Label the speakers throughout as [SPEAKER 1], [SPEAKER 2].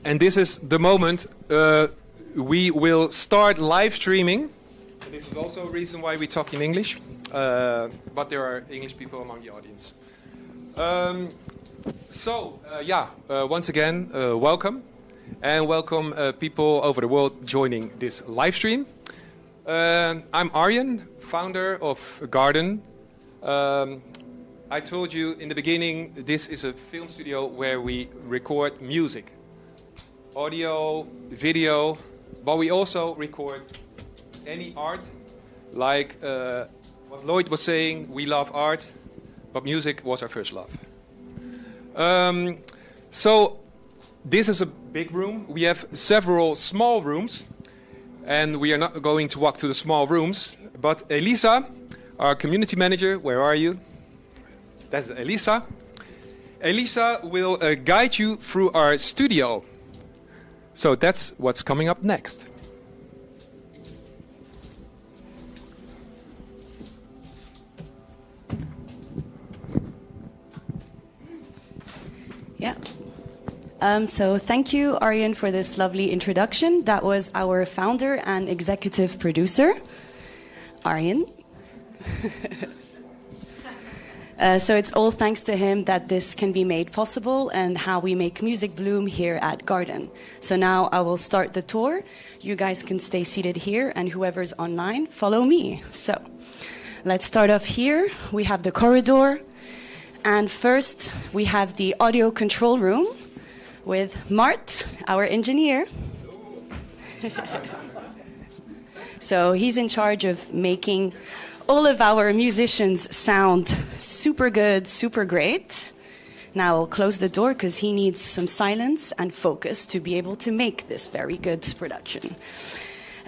[SPEAKER 1] And this is the moment we will start live streaming. This is also a reason why we talk in English, but there are English people among the audience. Once again, welcome. And welcome people over the world joining this live stream. I'm Arjen, founder of GÂRDEN. I told you in the beginning, this is a film studio where we record music. Audio, video, but we also record any art. Like what Lloyd was saying, we love art, but music was our first love. So this is a big room. We have several small rooms, and we are not going to walk to the small rooms, but Elisa, our community manager, where are you? That's Elisa. Elisa will guide you through our studio. So that's what's coming up next.
[SPEAKER 2] Yeah. So thank you, Arjen, for this lovely introduction. That was our founder and executive producer, Arjen. So it's all thanks to him that this can be made possible and how we make music bloom here at GÂRDEN. So now I will start the tour. You guys can stay seated here, and whoever's online, follow me. So let's start off here. We have the corridor. And first, we have the audio control room with Mart, our engineer. So he's in charge of making all of our musicians sound super good, super great. Now I'll close the door because he needs some silence and focus to be able to make this very good production.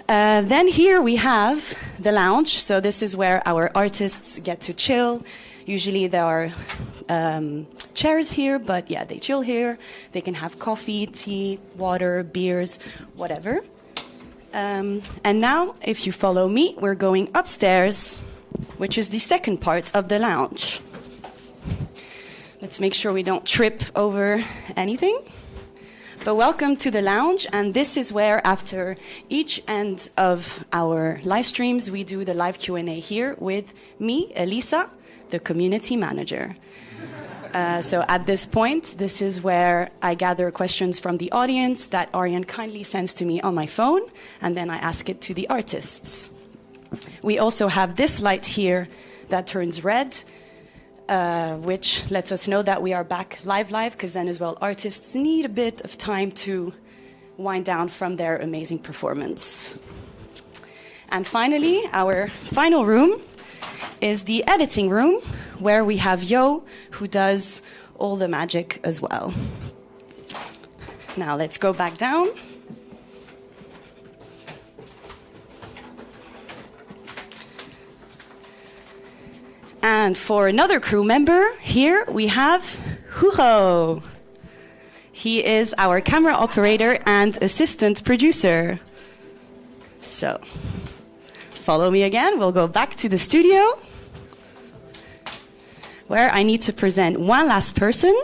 [SPEAKER 2] Then here we have the lounge. So this is where our artists get to chill. Usually there are chairs here, but yeah, they chill here. They can have coffee, tea, water, beers, whatever. And now, if you follow me, we're going upstairs, which is the second part of the lounge. Let's make sure we don't trip over anything. But welcome to the lounge, and this is where, after each end of our live streams, we do the live Q&A here with me, Elisa, the community manager. So at this point, this is where I gather questions from the audience that Arjen kindly sends to me on my phone, and then I ask it to the artists. We also have this light here that turns red, which lets us know that we are back live, because then as well artists need a bit of time to wind down from their amazing performance. And finally, our final room is the editing room, where we have Yo, who does all the magic as well. Now let's go back down. And for another crew member, here we have Hugo. He is our camera operator and assistant producer. So, follow me again. We'll go back to the studio, where I need to present one last person,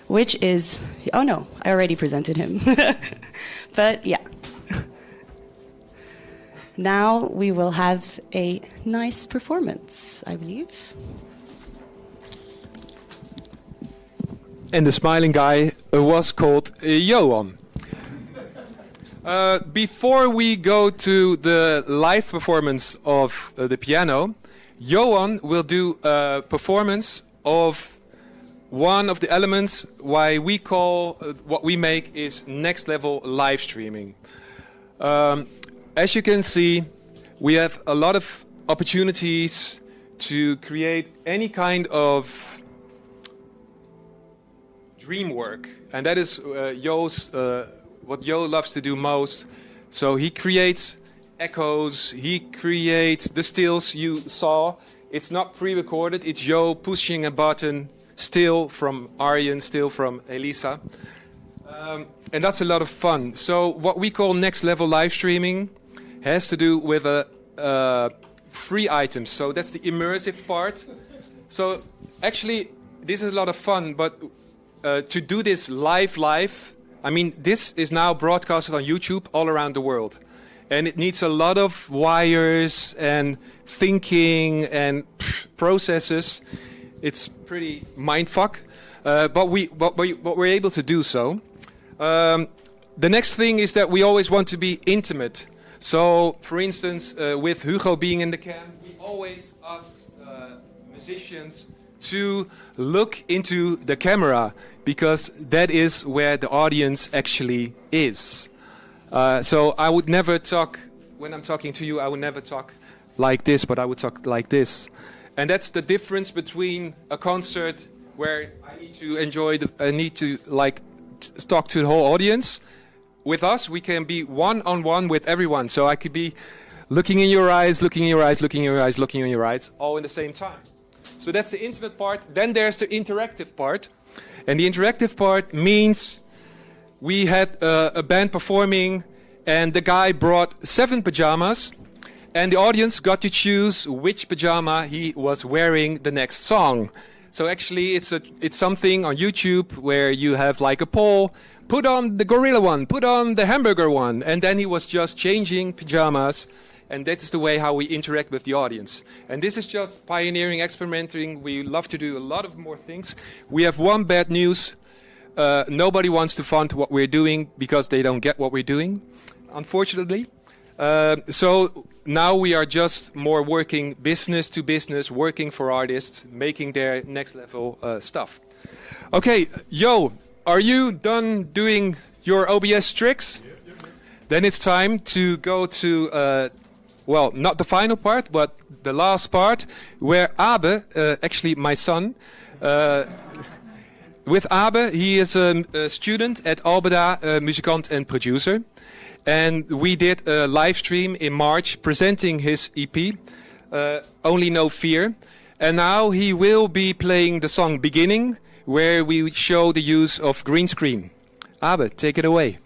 [SPEAKER 2] which is... Oh, no, I already presented him. But, yeah. Now we will have a nice performance, I believe.
[SPEAKER 1] And the smiling guy was called Johan. Before we go to the live performance of the piano, Johan will do a performance of one of the elements why we call what we make is Next Level Livestreaming. As you can see, we have a lot of opportunities to create any kind of dream work, and that is what Jo loves to do most. So he creates echoes, he creates the stills you saw. It's not pre-recorded, it's Jo pushing a button, still from Arjen, still from Elisa. And that's a lot of fun. So what we call Next Level Livestreaming has to do with free items. So that's the immersive part. So actually, this is a lot of fun, but to do this live, I mean, this is now broadcasted on YouTube all around the world. And it needs a lot of wires and thinking and processes. It's pretty mindfuck. But we're able to do so. The next thing is that we always want to be intimate. So, for instance, with Hugo being in the cam, we always ask musicians to look into the camera, because that is where the audience actually is. So I would never talk, when I'm talking to you, I would never talk like this, but I would talk like this. And that's the difference between a concert where I need to enjoy, I need to talk to the whole audience. With us, we can be one-on-one with everyone. So I could be looking in your eyes, looking in your eyes, looking in your eyes, looking in your eyes, all in the same time. So that's the intimate part. Then there's the interactive part. And the interactive part means we had a band performing, and the guy brought 7 pajamas, and the audience got to choose which pajama he was wearing the next song. So actually, it's something on YouTube where you have like a poll. Put on the gorilla one, put on the hamburger one. And then he was just changing pajamas. And that is the way how we interact with the audience. And this is just pioneering, experimenting. We love to do a lot of more things. We have one bad news. Nobody wants to fund what we're doing because they don't get what we're doing, unfortunately. So now we are just more working business to business, working for artists, making their next level stuff. Okay, Yo, are you done doing your OBS tricks? Yep. Then it's time to go to, well, not the final part, but the last part, where Abe, actually my son, with Abe, he is a student at Albeda, muzikant and producer. And we did a live stream in March presenting his EP, Only No Fear. And now he will be playing the song Beginning, where we show the use of green screen. Abe, take it away.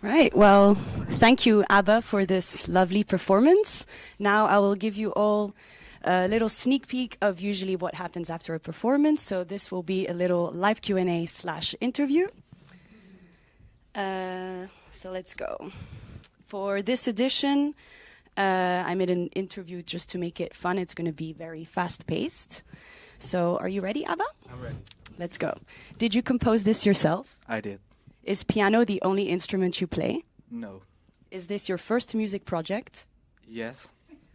[SPEAKER 2] Right, well, thank you, Abba, for this lovely performance. Now I will give you all a little sneak peek of usually what happens after a performance. So this will be a little live Q&A/interview. So let's go. For this edition, I made an interview just to make it fun. It's going to be very fast-paced. So are you ready, Abba?
[SPEAKER 3] I'm ready.
[SPEAKER 2] Let's go. Did you compose this yourself?
[SPEAKER 3] I did.
[SPEAKER 2] Is piano the only instrument you play?
[SPEAKER 3] No.
[SPEAKER 2] Is this your first music project?
[SPEAKER 3] Yes.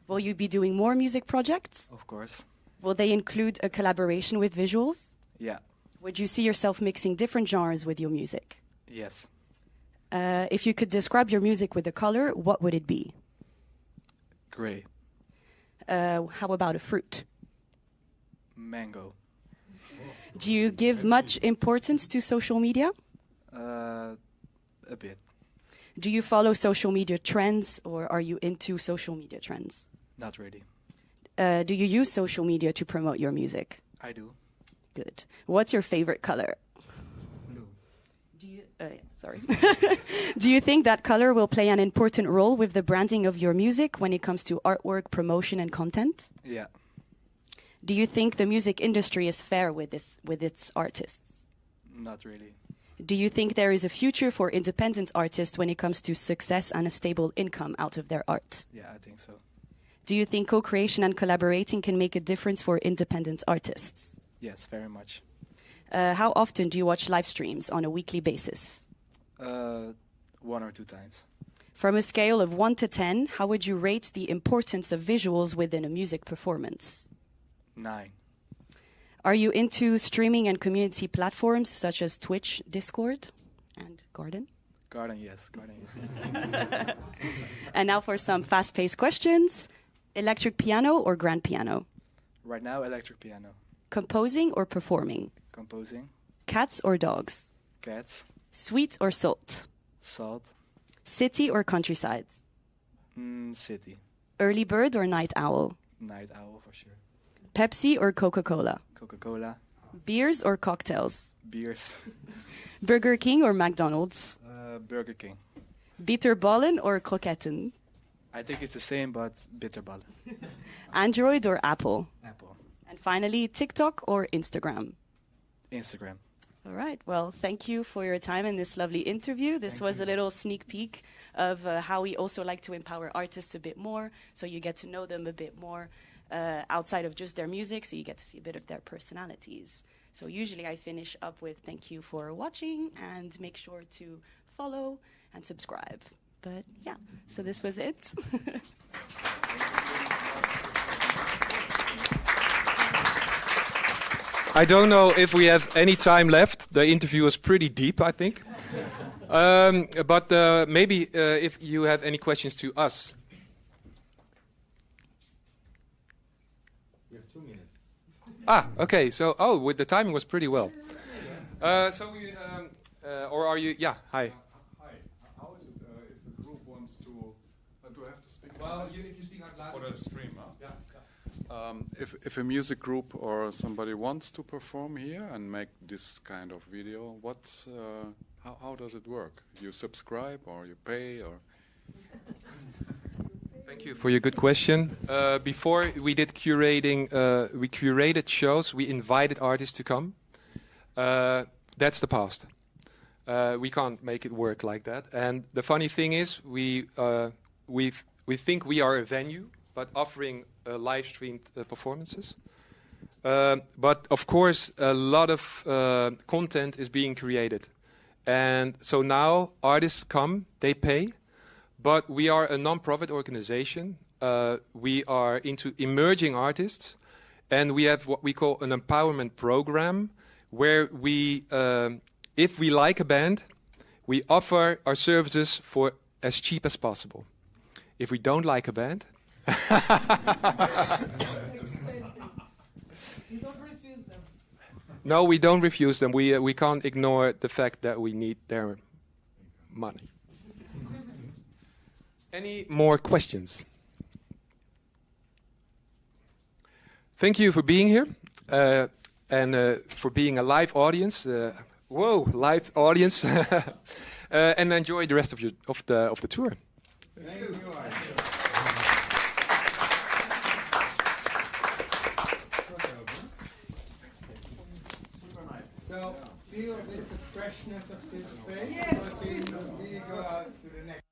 [SPEAKER 2] Will you be doing more music projects?
[SPEAKER 3] Of course.
[SPEAKER 2] Will they include a collaboration with visuals?
[SPEAKER 3] Yeah.
[SPEAKER 2] Would you see yourself mixing different genres with your music?
[SPEAKER 3] Yes.
[SPEAKER 2] If you could describe your music with a color, what would it be?
[SPEAKER 3] Gray.
[SPEAKER 2] How about a fruit?
[SPEAKER 3] Mango.
[SPEAKER 2] Do you give much importance to social media?
[SPEAKER 3] A bit.
[SPEAKER 2] Do you follow social media trends, or are you into social media trends?
[SPEAKER 3] Not really.
[SPEAKER 2] Do you use social media to promote your music?
[SPEAKER 3] I do.
[SPEAKER 2] Good. What's your favorite color?
[SPEAKER 3] Blue.
[SPEAKER 2] Sorry. Do you think that color will play an important role with the branding of your music when it comes to artwork, promotion, and content?
[SPEAKER 3] Yeah.
[SPEAKER 2] Do you think the music industry is fair with its artists?
[SPEAKER 3] Not really.
[SPEAKER 2] Do you think there is a future for independent artists when it comes to success and a stable income out of their art?
[SPEAKER 3] Yeah, I think so.
[SPEAKER 2] Do you think co-creation and collaborating can make a difference for independent artists?
[SPEAKER 3] Yes, very much.
[SPEAKER 2] How often do you watch live streams on a weekly basis?
[SPEAKER 3] 1 or 2 times.
[SPEAKER 2] From a scale of 1 to 10, how would you rate the importance of visuals within a music performance?
[SPEAKER 3] 9.
[SPEAKER 2] Are you into streaming and community platforms such as Twitch, Discord, and GÂRDEN?
[SPEAKER 3] GÂRDEN, yes. GÂRDEN, yes.
[SPEAKER 2] And now for some fast-paced questions. Electric piano or grand piano?
[SPEAKER 3] Right now, electric piano.
[SPEAKER 2] Composing or performing?
[SPEAKER 3] Composing.
[SPEAKER 2] Cats or dogs?
[SPEAKER 3] Cats.
[SPEAKER 2] Sweet or salt?
[SPEAKER 3] Salt.
[SPEAKER 2] City or countryside?
[SPEAKER 3] City.
[SPEAKER 2] Early bird or night owl?
[SPEAKER 3] Night owl, for sure.
[SPEAKER 2] Pepsi or Coca-Cola?
[SPEAKER 3] Coca-Cola.
[SPEAKER 2] Beers or cocktails?
[SPEAKER 3] Beers.
[SPEAKER 2] Burger King or McDonald's?
[SPEAKER 3] Burger King.
[SPEAKER 2] Bitterballen or kroketten?
[SPEAKER 3] I think it's the same, but bitterballen.
[SPEAKER 2] Android or Apple?
[SPEAKER 3] Apple.
[SPEAKER 2] And finally, TikTok or Instagram?
[SPEAKER 3] Instagram.
[SPEAKER 2] All right. Well, thank you for your time in this lovely interview. This was a little sneak peek of how we also like to empower artists a bit more, so you get to know them a bit more outside of just their music, so you get to see a bit of their personalities. So usually I finish up with thank you for watching, and make sure to follow and subscribe. But yeah, so this was it.
[SPEAKER 1] I don't know if we have any time left. The interview was pretty deep, I think. But maybe if you have any questions to us.
[SPEAKER 4] We have 2 minutes.
[SPEAKER 1] Okay. So, with the timing was pretty well. So we, or are you? Yeah. Hi.
[SPEAKER 4] Hi. How is it if a group wants to? Do I have to speak?
[SPEAKER 1] Well, if you speak out loud
[SPEAKER 4] for the stream, huh?
[SPEAKER 1] Yeah.
[SPEAKER 4] If a music group or somebody wants to perform here and make this kind of video, how does it work? You subscribe or you pay or?
[SPEAKER 1] Thank you for your good question. Before we did curating, we curated shows. We invited artists to come. That's the past. We can't make it work like that. And the funny thing is, we think we are a venue, but offering live streamed performances. But of course, a lot of content is being created. And so now artists come, they pay, but we are a non-profit organization. We are into emerging artists, and we have what we call an empowerment program, where we, if we like a band, we offer our services for as cheap as possible. If we don't like a band,
[SPEAKER 5] You don't refuse them.
[SPEAKER 1] no, we don't refuse them. We can't ignore the fact that we need their money. Any more questions? Thank you for being here and for being a live audience. Live audience, and enjoy the rest of the tour.
[SPEAKER 5] Thank you. So feel a bit of the freshness of this space. Yes. We go out to the next.